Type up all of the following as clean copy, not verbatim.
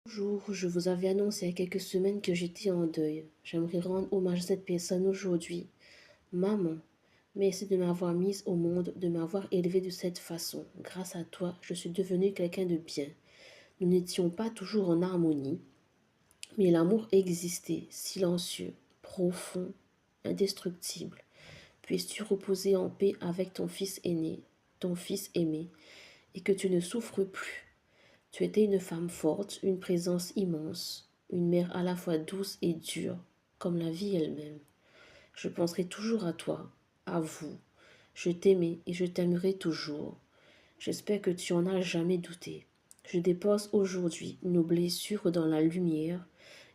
Bonjour, je vous avais annoncé il y a quelques semaines que j'étais en deuil. J'aimerais rendre hommage à cette personne aujourd'hui. Maman, merci de m'avoir mise au monde, de m'avoir élevée de cette façon. Grâce à toi, je suis devenue quelqu'un de bien. Nous n'étions pas toujours en harmonie, mais l'amour existait, silencieux, profond, indestructible. Puisses-tu reposer en paix avec ton fils aîné, ton fils aimé, et que tu ne souffres plus. Tu étais une femme forte, une présence immense, une mère à la fois douce et dure, comme la vie elle-même. Je penserai toujours à toi, à vous. Je t'aimais et je t'aimerai toujours. J'espère que tu en as jamais douté. Je dépose aujourd'hui nos blessures dans la lumière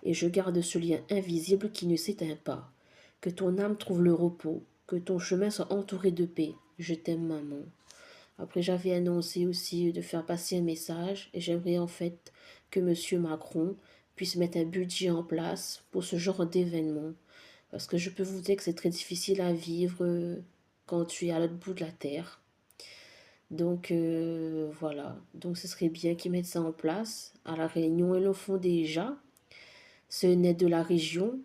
et je garde ce lien invisible qui ne s'éteint pas. Que ton âme trouve le repos, que ton chemin soit entouré de paix. Je t'aime, maman. Après, j'avais annoncé aussi de faire passer un message et j'aimerais en fait que Monsieur Macron puisse mettre un budget en place pour ce genre d'événement. Parce que je peux vous dire que c'est très difficile à vivre quand tu es à l'autre bout de la terre. Donc voilà, donc ce serait bien qu'ils mettent ça en place. À La Réunion, ils le font déjà. C'est une aide de la région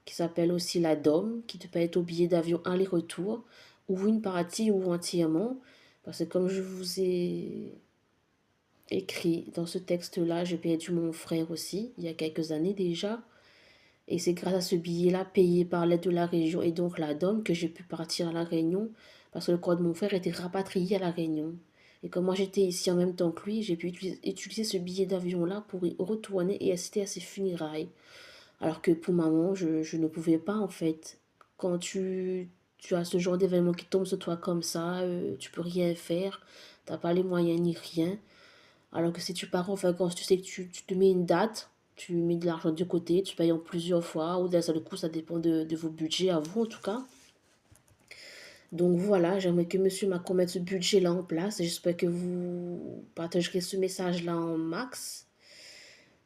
qui s'appelle aussi la DOM, qui te paye ton billet d'avion aller-retour, ou une partie ou entièrement. Parce que comme je vous ai écrit dans ce texte-là, j'ai perdu mon frère aussi, il y a quelques années déjà. Et c'est grâce à ce billet-là, payé par l'aide de la région et donc la DOM, que j'ai pu partir à La Réunion, parce que le corps de mon frère était rapatrié à La Réunion. Et comme moi j'étais ici en même temps que lui, j'ai pu utiliser ce billet d'avion-là pour y retourner et assister à ses funérailles. Alors que pour maman, je ne pouvais pas en fait. Quand tu as ce genre d'événement qui tombe sur toi comme ça, tu peux rien faire, t'as pas les moyens ni rien. Alors que si tu pars en vacances, tu sais que tu te mets une date, tu mets de l'argent de côté, tu payes en plusieurs fois, ou d'un seul coup, ça dépend de vos budgets, à vous en tout cas. Donc voilà, j'aimerais que Monsieur Macron mette ce budget-là en place. J'espère que vous partagerez ce message-là en max.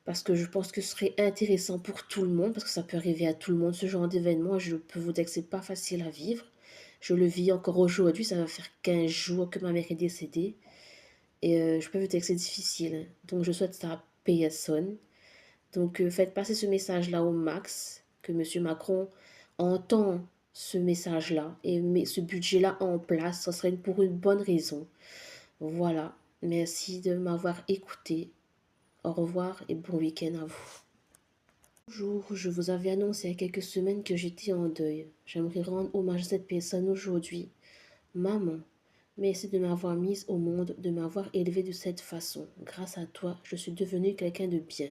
Parce que je pense que ce serait intéressant pour tout le monde, parce que ça peut arriver à tout le monde, ce genre d'événement. Je peux vous dire que c'est pas facile à vivre. Je le vis encore aujourd'hui, ça va faire 15 jours que ma mère est décédée. Et je peux vous dire que c'est difficile. Donc je souhaite ça à personne. Donc faites passer ce message-là au max, que Monsieur Macron entend ce message-là et met ce budget-là en place. Ce serait pour une bonne raison. Voilà. Merci de m'avoir écouté. Au revoir et bon week-end à vous. Bonjour, je vous avais annoncé il y a quelques semaines que j'étais en deuil. J'aimerais rendre hommage à cette personne aujourd'hui. Maman, merci de m'avoir mise au monde, de m'avoir élevée de cette façon. Grâce à toi, je suis devenue quelqu'un de bien.